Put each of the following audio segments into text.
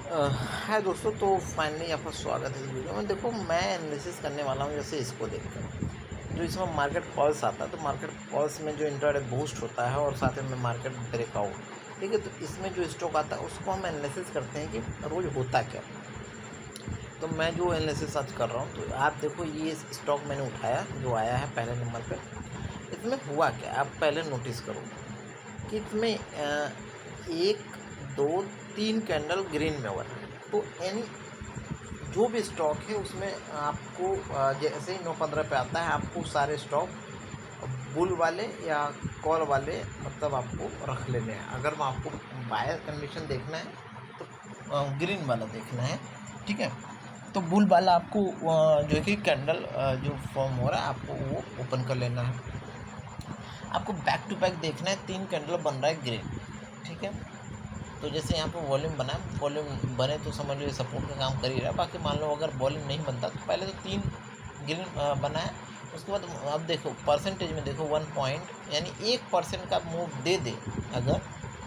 हाय दोस्तों, तो फाइनली आपका स्वागत है इस वीडियो में। देखो, मैं एनालिसिस करने वाला हूँ जैसे इसको देखकर जो इसमें मार्केट पल्स आता है। तो मार्केट पल्स में जो इंट्राडे बूस्ट होता है और साथ में मार्केट ब्रेकआउट, ठीक है। तो इसमें जो स्टॉक आता है उसको हम एनालिसिस करते हैं कि रोज़ होता क्या। तो मैं जो एनालिसिस आज कर रहा हूँ, तो आप देखो ये स्टॉक मैंने उठाया जो आया है पहले नंबर पर। इसमें हुआ क्या, आप पहले नोटिस करो कि इसमें 1 2 3 कैंडल ग्रीन में बना है। तो यानी जो भी स्टॉक है उसमें आपको जैसे ही 9-15 पे आता है, आपको सारे स्टॉक बुल वाले या कॉल वाले मतलब आपको रख लेने हैं। अगर मैं आपको बायर कंडीशन देखना है तो ग्रीन वाला देखना है, ठीक है। तो बुल वाला आपको जो कि कैंडल जो फॉर्म हो रहा है आपको वो ओपन कर लेना है। आपको बैक टू बैक देखना है, 3 कैंडल बन रहा है ग्रीन, ठीक है। तो जैसे यहाँ पर वॉल्यूम बना, वॉल्यूम बने तो समझ लो सपोर्ट का काम कर ही रहा है। बाकी मान लो अगर वॉल्यूम नहीं बनता तो पहले तो 3 ग्रीन बना है। उसके बाद अब देखो परसेंटेज में देखो 1 पॉइंट यानी 1% का मूव दे दे। अगर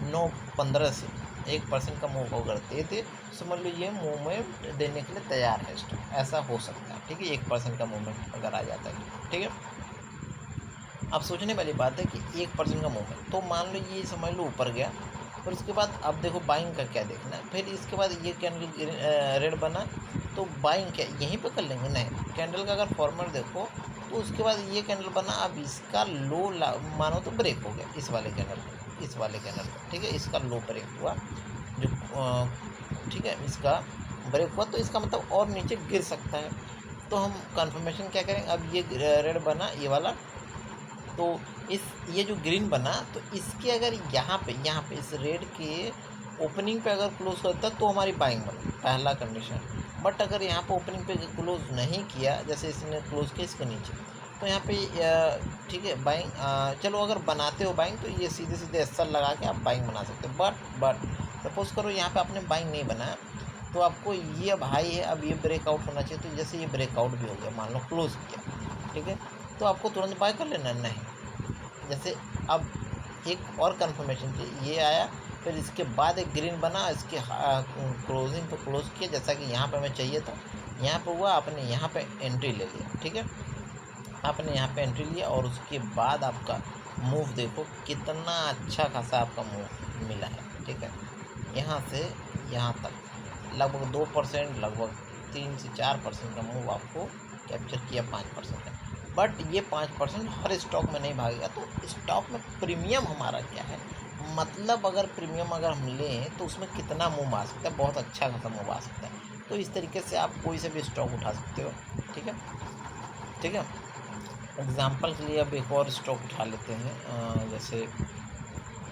9-15 से 1% का मूव अगर दे दे समझ लो ये मूवमेंट देने के लिए तैयार है स्टॉक। ऐसा हो सकता है, ठीक है। 1% का मूवमेंट अगर आ जाता है, ठीक है। अब सोचने वाली बात है कि 1% का मूवमेंट, तो मान लो ये समझ लो ऊपर गया। फिर उसके बाद अब देखो बाइंग का क्या देखना है। फिर इसके बाद ये कैंडल रेड बना तो बाइंग क्या यहीं पे कर लेंगे? नहीं, कैंडल का अगर फॉर्मेट देखो तो उसके बाद ये कैंडल बना। अब इसका लो मानो तो ब्रेक हो गया इस वाले कैंडल का, ठीक है। इसका लो ब्रेक हुआ जो ठीक है, इसका ब्रेक हुआ तो इसका मतलब और नीचे गिर सकता है। तो हम कंफर्मेशन क्या करें, अब ये रेड बना ये वाला, तो इस ये जो ग्रीन बना तो इसके अगर यहाँ पे इस रेड के ओपनिंग पे अगर क्लोज करता तो हमारी बाइंग बनी, पहला कंडीशन। बट अगर यहाँ पे ओपनिंग पे क्लोज नहीं किया, जैसे इसने क्लोज किया इसके नीचे, तो यहाँ पे ठीक है बाइंग। चलो अगर बनाते हो बाइंग तो ये सीधे सीधे एसएल लगा के आप बाइंग बना सकते हो। बट सपोज करो यहाँ पे आपने बाइंग नहीं बनाया तो आपको ये अब हाई है, अब ये ब्रेकआउट होना चाहिए। तो जैसे ये ब्रेकआउट भी हो गया, मान लो क्लोज किया, ठीक है, तो आपको तुरंत बाय कर लेना। नहीं, जैसे अब एक और कंफर्मेशन थी, ये आया फिर इसके बाद एक ग्रीन बना, इसके क्लोजिंग पे क्लोज किया जैसा कि यहाँ पे हमें चाहिए था। यहाँ पे हुआ, आपने यहाँ पे एंट्री ले लिया, ठीक है। आपने यहाँ पे एंट्री लिया और उसके बाद आपका मूव देखो कितना अच्छा खासा आपका मूव मिला है, ठीक है। यहाँ से यहाँ तक लगभग 2%, लगभग 3 से 4% का मूव आपको कैप्चर किया, 5% का। बट ये 5% हर स्टॉक में नहीं भागेगा। तो स्टॉक में प्रीमियम हमारा क्या है, मतलब अगर प्रीमियम अगर हम लें तो उसमें कितना मूव आ सकता है, बहुत अच्छा खासा मूव आ सकता है। तो इस तरीके से आप कोई से भी स्टॉक उठा सकते हो, ठीक है, ठीक है। एग्जाम्पल के लिए अब एक और स्टॉक उठा लेते हैं, जैसे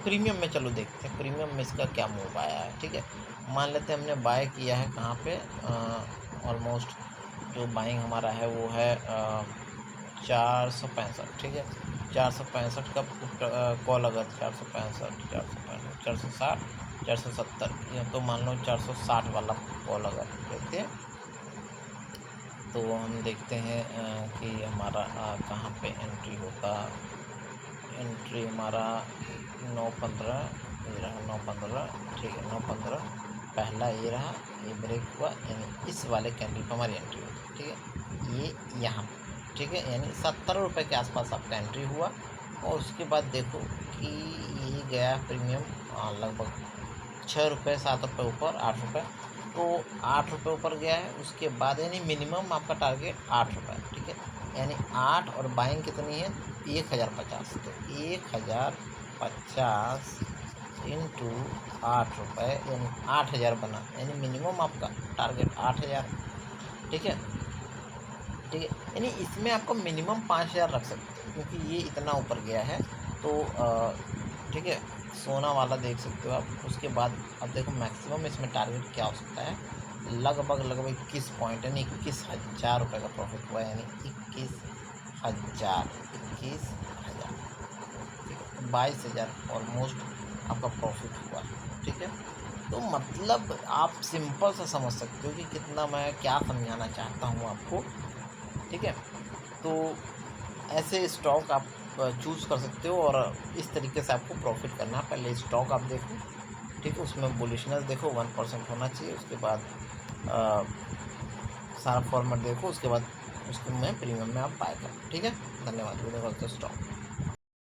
प्रीमियम में। चलो देखते हैं प्रीमियम में इसका क्या मूव आया है, ठीक है। मान लेते हैं हमने बाय किया है कहाँ पे, ऑलमोस्ट जो बाइंग हमारा है वो है 465, ठीक है। 465 का कॉल, अगर 465 465 460 470, या तो मान लो 460 वाला कॉल अगर लेते हैं तो हम देखते हैं कि हमारा कहाँ पे एंट्री होता। एंट्री हमारा 9-15, ये रहा 9-15, ठीक है। 9-15 पहला ये रहा, ये ब्रेक हुआ यानी इस वाले कैंडल पर हमारी एंट्री होती, ठीक है। ये यहाँ, ठीक है, यानी 70 रुपये के आसपास आपका एंट्री हुआ। और उसके बाद देखो कि ये गया प्रीमियम लगभग 6 रुपये 7 रुपये ऊपर, 8 रुपये, तो 8 रुपये ऊपर गया है। उसके बाद यानी मिनिमम आपका टारगेट 8 रुपये, ठीक है। यानी 8 और बाइंग कितनी है 1050, तो 1050 इंटू 8 रुपये यानी 8000 बना, यानी मिनिमम आपका टारगेट 8000, ठीक है, ठीक है। यानी इसमें आपको मिनिमम 5000 रख सकते हो क्योंकि ये इतना ऊपर गया है। तो ठीक है, सोना वाला देख सकते हो आप। उसके बाद अब देखो मैक्सिमम इसमें टारगेट क्या हो सकता है, लगभग 21 पॉइंट यानी 21,000 रुपये का प्रॉफिट हुआ, यानी 21,000, 21,000, ठीक है, 22,000 ऑलमोस्ट आपका प्रॉफिट हुआ, ठीक है। तो मतलब आप सिंपल सा समझ सकते हो कि कितना मैं क्या समझाना चाहता हूँ आपको, ठीक है। तो ऐसे स्टॉक आप चूज़ कर सकते हो और इस तरीके से आपको प्रॉफिट करना है। पहले स्टॉक आप देखो, ठीक है, उसमें बुलिशनेस देखो 1% होना चाहिए, उसके बाद अ, सारा फॉर्मेट देखो, उसके बाद उसके में प्रीमियम में आप बाय करो। ठीक है, धन्यवाद। वीडियो को स्टॉप।